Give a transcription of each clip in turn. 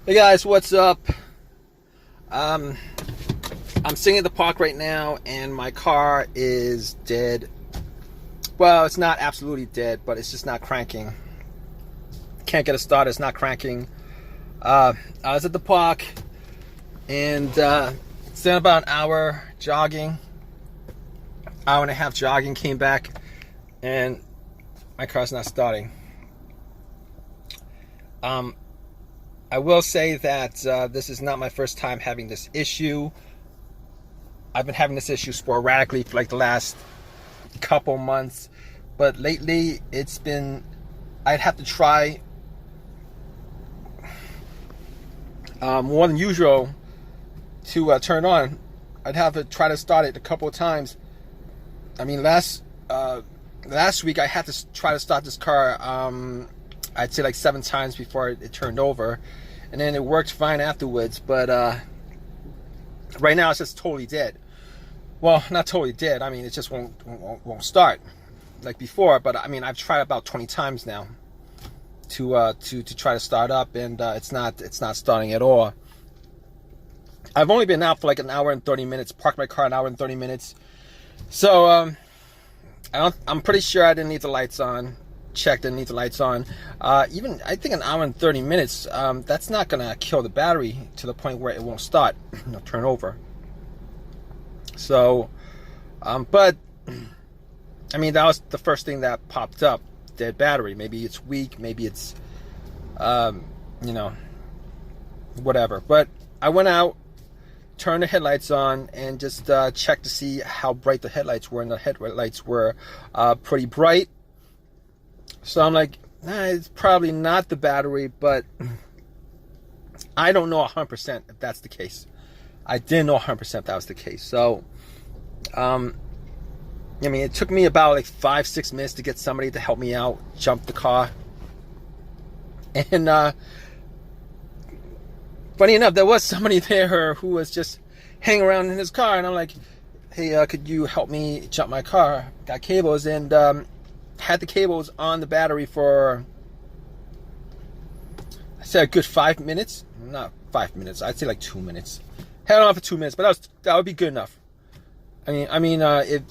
Hey guys, what's up? I'm sitting at the park right now and my car is dead. Well, it's not absolutely dead, but it's just not cranking. Can't get it started, it's not cranking. I was at the park and spent about an hour jogging. Hour and a half jogging, came back and my car's not starting. I will say that this is not my first time having this issue. I've been having this issue sporadically for like the last couple months, but lately it's been, I'd have to try more than usual to turn on. I'd have to try to start it a couple of times. I mean, last week I had to try to start this car I'd say like 7 times before it turned over, and then it worked fine afterwards. But right now it's just totally dead. Well, not totally dead. I mean, it just won't start like before. But I mean, I've tried about 20 times now to try to start up, and it's not starting at all. I've only been out for like an hour and 30 minutes. Parked my car an hour and 30 minutes. So I'm pretty sure I didn't need the lights on. Checked, didn't need the lights on. Even I think an hour and 30 minutes, that's not gonna kill the battery to the point where it won't start, turn over. So but I mean, that was the first thing that popped up, dead battery. Maybe it's weak, maybe it's whatever. But I went out, turned the headlights on, and just checked to see how bright the headlights were, and the headlights were pretty bright. So I'm like, it's probably not the battery, but I don't know 100% if that's the case. I didn't know 100% that was the case. So, I mean, it took me about like 5-6 minutes to get somebody to help me out, jump the car. And funny enough, there was somebody there who was just hanging around in his car, and I'm like, hey, could you help me jump my car? Got cables, and had the cables on the battery for, I said, a good 5 minutes. Not 5 minutes, I'd say like 2 minutes. Had it on for 2 minutes, but that would be good enough. I mean, it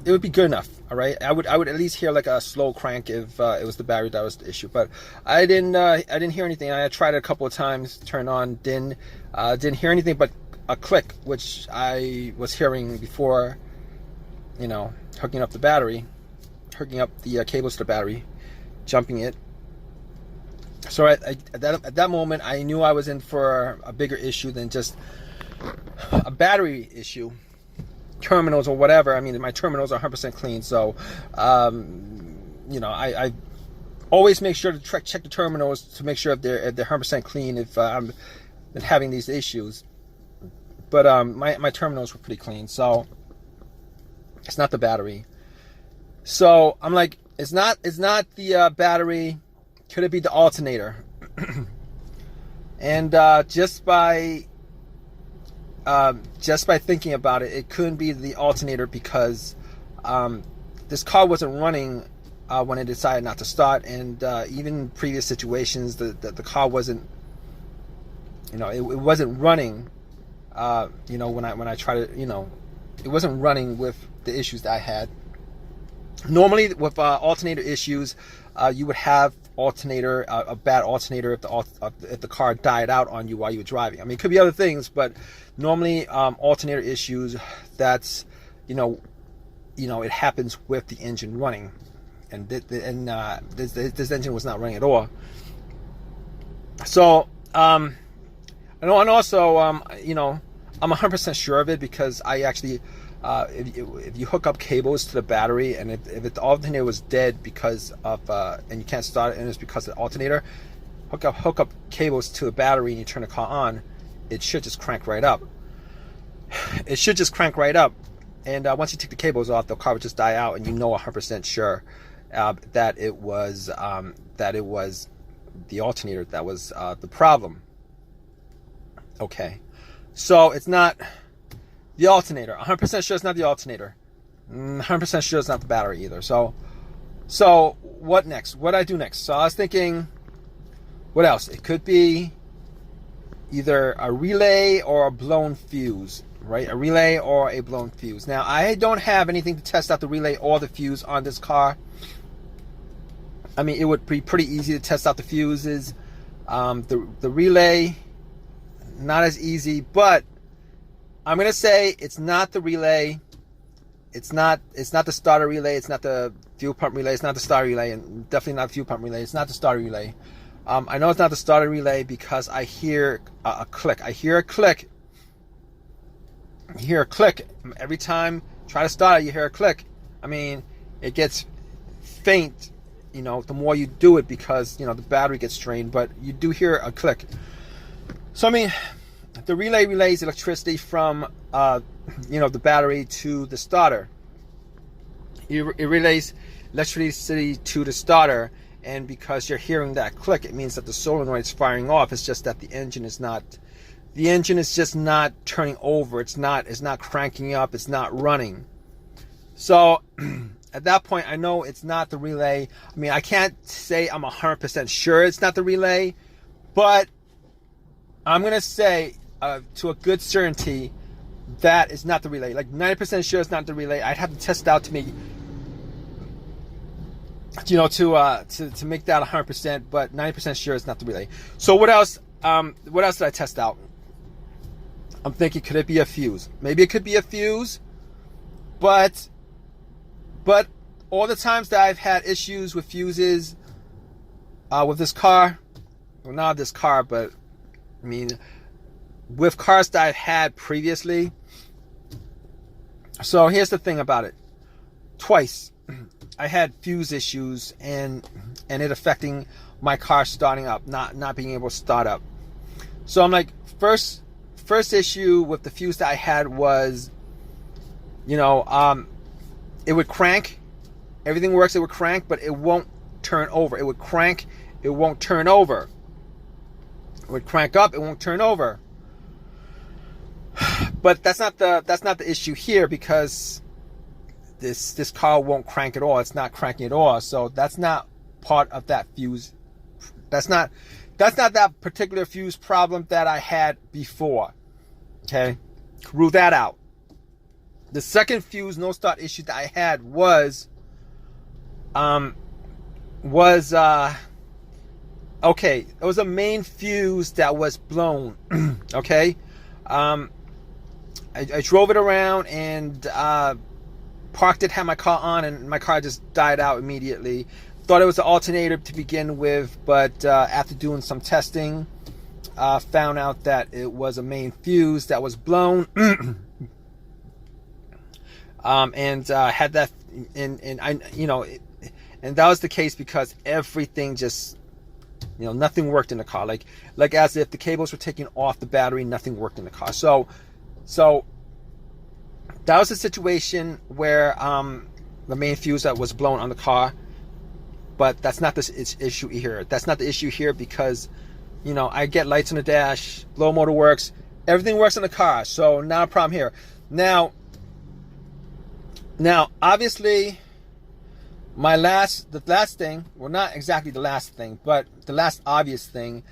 would be good enough. All right, I would at least hear like a slow crank if it was the battery that was the issue. But I didn't hear anything. I tried it a couple of times, turned on, didn't hear anything but a click, which I was hearing before. Hooking up the battery, hooking up the cables to the battery, jumping it. So at that moment, I knew I was in for a bigger issue than just a battery issue, terminals or whatever. I mean, my terminals are 100% clean, so I always make sure to check the terminals to make sure if they're 100% clean if I'm having these issues. But my terminals were pretty clean, so it's not the battery. So I'm like, it's not the battery. Could it be the alternator? And just by thinking about it, it couldn't be the alternator, because this car wasn't running when it decided not to start, and even in previous situations, the car wasn't, it wasn't running. When I try to, it wasn't running with the issues that I had. Normally with alternator issues, you would have a bad alternator if the car died out on you while you were driving. I mean, it could be other things, but normally alternator issues, that's it happens with the engine running, and this engine was not running at all. So and also I'm 100% sure of it, because I actually if you hook up cables to the battery, and if the alternator was dead because of and you can't start it, and it's because of the alternator, hook up cables to the battery and you turn the car on, it should just crank right up. It should just crank right up. And once you take the cables off, the car would just die out, and 100% sure that it was the alternator that was the problem. Okay, so it's not the alternator. 100% sure it's not the alternator. 100% sure it's not the battery either. So what next? What do I do next? So I was thinking, What else? It could be either a relay or a blown fuse, right? A relay or a blown fuse. Now, I don't have anything to test out the relay or the fuse on this car. I mean, it would be pretty easy to test out the fuses. The relay, not as easy, but I'm gonna say it's not the relay. It's not the starter relay. It's not the fuel pump relay. It's not the starter relay, and definitely not the fuel pump relay. It's not the starter relay. I know it's not the starter relay because I hear a click. I hear a click. You hear a click every time. Try to start it. You hear a click. I mean, it gets faint, you know, the more you do it because, you know, the battery gets strained. But you do hear a click. So I mean, the relay relays electricity from you know, the battery to the starter. It relays electricity to the starter, and because you're hearing that click, it means that the solenoid is firing off. It's just that the engine is just not turning over. It's not cranking up. It's not running. So at that point, I know it's not the relay. I mean, I can't say I'm 100% sure it's not the relay, but I'm gonna say to a good certainty that it's not the relay. Like 90% sure it's not the relay. I'd have to test it out to make, you know, to make that 100%, but 90% sure it's not the relay. So what else? What else did I test out? I'm thinking, could it be a fuse? Maybe it could be a fuse, but all the times that I've had issues with fuses with this car, well, not this car, but I mean, with cars that I've had previously. So here's the thing about it. Twice I had fuse issues and it affecting my car starting up, not being able to start up. So I'm like, first issue with the fuse that I had was, you know, it would crank. Everything works, it would crank, but it won't turn over. It would crank, it won't turn over. It would crank up, it won't turn over. But that's not the issue here, because this car won't crank at all. It's not cranking at all. So that's not part of that fuse. That's not that particular fuse problem that I had before. Okay, rule that out. The second fuse no start issue that I had was okay, it was a main fuse that was blown. Okay, I drove it around and parked it, had my car on, and my car just died out immediately. Thought it was an alternator to begin with, but after doing some testing, found out that it was a main fuse that was blown. And had that, and I, you know, and that was the case because everything just, you know, nothing worked in the car. Like as if the cables were taken off the battery, nothing worked in the car. So that was a situation where the main fuse that was blown on the car. But that's not the issue here. That's not the issue here because, you know, I get lights on the dash, blow motor works, everything works in the car. So not a problem here. Now, obviously, the last thing, well, not exactly the last thing, but the last obvious thing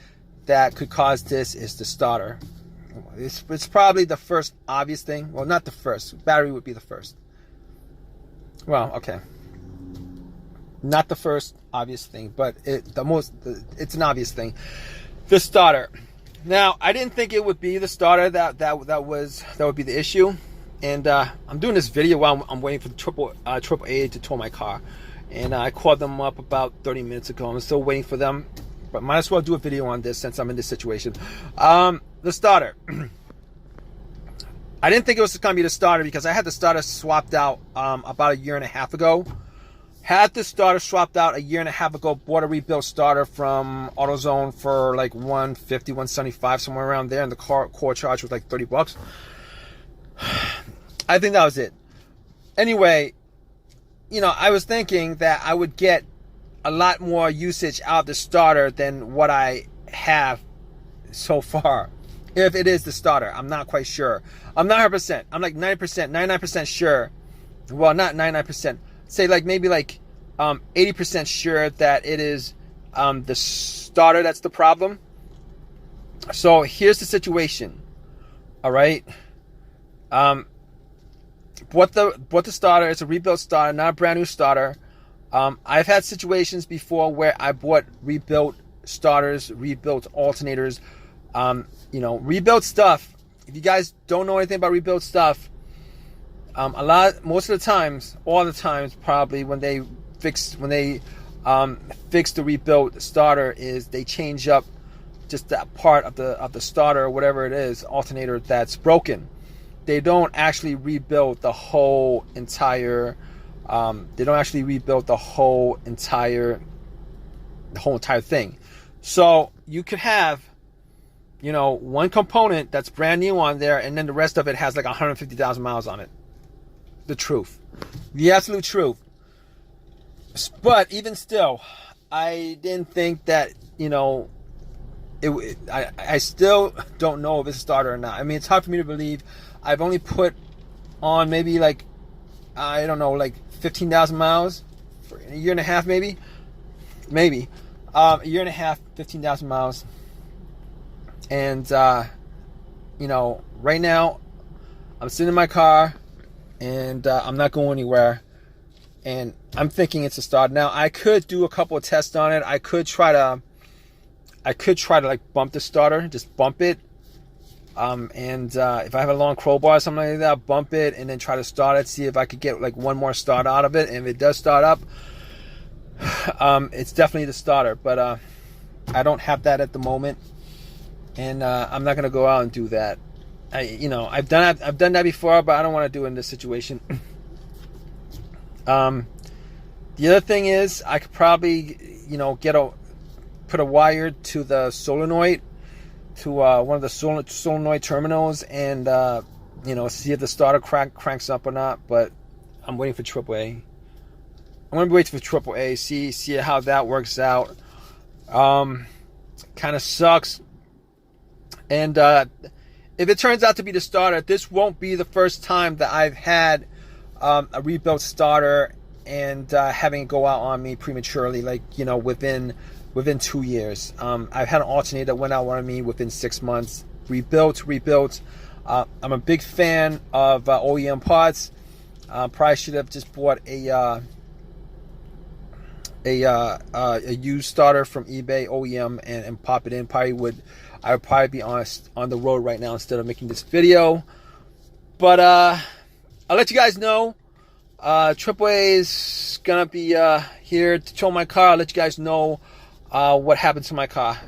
that could cause this is the starter. It's probably the first obvious thing. Well, not the first. Battery would be the first. Well, okay. Not the first obvious thing, but it's an obvious thing. The starter. Now, I didn't think it would be the starter that would be the issue. And I'm doing this video while I'm waiting for the AAA to tow my car. And I called them up about 30 minutes ago. I'm still waiting for them, but might as well do a video on this since I'm in this situation. The starter. I didn't think it was going to be the starter because I had the starter swapped out about 1.5 years ago. Had the starter swapped out 1.5 years ago. Bought a rebuilt starter from AutoZone for like $150, $175, somewhere around there. And the core charge was like $30. I think that was it. Anyway, you know, I was thinking that I would get a lot more usage out of the starter than what I have so far. If it is the starter, I'm not quite sure. I'm not 100%. I'm like 90%, 99% sure. Well, not 99%. Say like maybe like 80% sure that it is the starter that's the problem. So here's the situation. All right. What the starter is a rebuilt starter, not a brand new starter. I've had situations before where I bought rebuilt starters, rebuilt alternators, rebuilt stuff. If you guys don't know anything about rebuilt stuff, most of the times, all the times probably when they fix the rebuilt starter is they change up just that part of the starter or whatever it is, alternator that's broken. They don't actually rebuild the whole entire thing. So you could have, one component that's brand new on there, and then the rest of it has like 150,000 miles on it. The truth. The absolute truth. But even still, I didn't think that, I still don't know if it's a starter or not. I mean, it's hard for me to believe. I've only put on maybe like 15,000 miles for a year and a half, maybe a year and a half, 15,000 miles. And, right now I'm sitting in my car and I'm not going anywhere. And I'm thinking it's a starter. Now I could do a couple of tests on it. I could try to like bump the starter, just bump it. If I have a long crowbar or something like that, bump it and then try to start it, see if I could get like one more start out of it. And if it does start up, it's definitely the starter. But I don't have that at the moment, and I'm not gonna go out and do that. I've done that before, but I don't want to do it in this situation. The other thing is I could probably put a wire to the solenoid, to one of the solenoid terminals, and see if the starter cranks up or not. But I'm waiting for AAA. I'm gonna be waiting for AAA. See how that works out. Kind of sucks. And if it turns out to be the starter, this won't be the first time that I've had a rebuilt starter and having it go out on me prematurely, within 2 years. I've had an alternator that went out on me within 6 months. Rebuilt. I'm a big fan of OEM parts. Probably should have just bought a used starter from eBay OEM and pop it in. I would probably be on the road right now instead of making this video. But I'll let you guys know. AAA is gonna be here to tow my car. I'll let you guys know what happened to my car.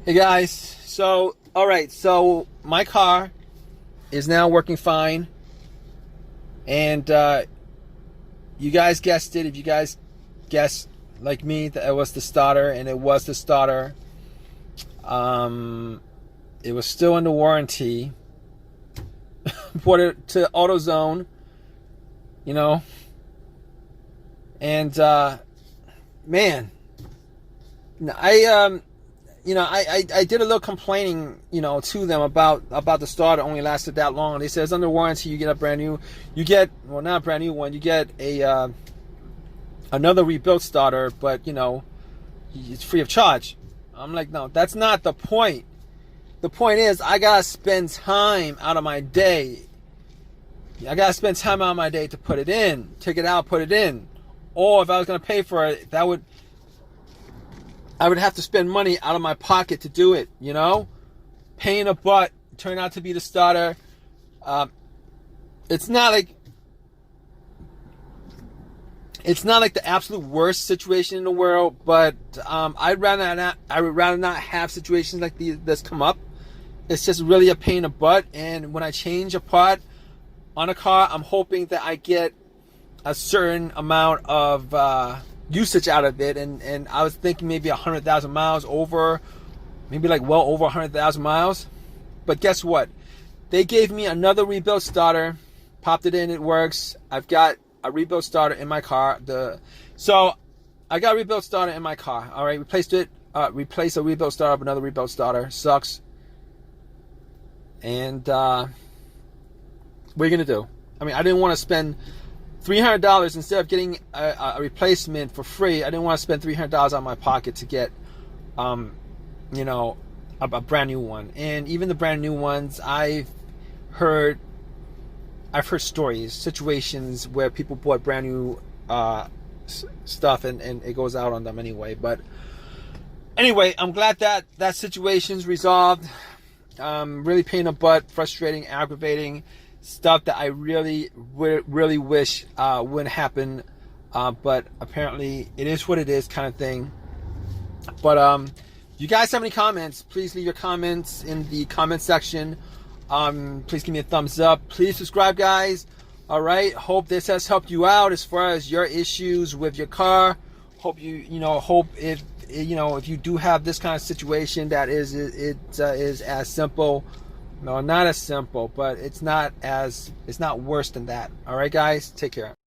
Hey guys, so my car is now working fine, and you guys guessed it. If you guys guessed like me that it was the starter, and it was the starter, it was still under warranty. Brought it to AutoZone, and man, I did a little complaining, to them about the starter only lasted that long. They said it's under warranty. You get a brand new, not a brand new one. You get another rebuilt starter, but it's free of charge. I'm like, no, that's not the point. The point is I gotta spend time out of my day. I gotta spend time out of my day to put it in, take it out, put it in. Or if I was gonna pay for it, I would have to spend money out of my pocket to do it, Pain in the butt, turned out to be the starter. It's not like the absolute worst situation in the world, but I'd rather not have situations like this come up. It's just really a pain in the butt, and when I change a part on a car, I'm hoping that I get a certain amount of usage out of it, and I was thinking maybe 100,000 miles over, maybe like well over 100,000 miles. But guess what? They gave me another rebuilt starter, popped it in, it works. I've got a rebuilt starter in my car. So I got a rebuilt starter in my car. All right, replaced a rebuilt starter with another rebuilt starter. Sucks. And what are you gonna do? I mean, I didn't want to spend $300 instead of getting a replacement for free. I didn't want to spend $300 out of my pocket to get, you know, a brand new one. And even the brand new ones, I've heard stories, situations where people bought brand new stuff and it goes out on them anyway. But anyway, I'm glad that that situation's resolved. Really pain in the butt, frustrating, aggravating stuff that I really wish wouldn't happen, but apparently it is what it is, kind of thing. But if you guys have any comments, please leave your comments in the comment section. Please give me a thumbs up. Please subscribe, guys. All right, hope this has helped you out as far as your issues with your car. Hope hope if if you do have this kind of situation, that is as simple. No, not as simple, but it's not worse than that. All right, guys, take care.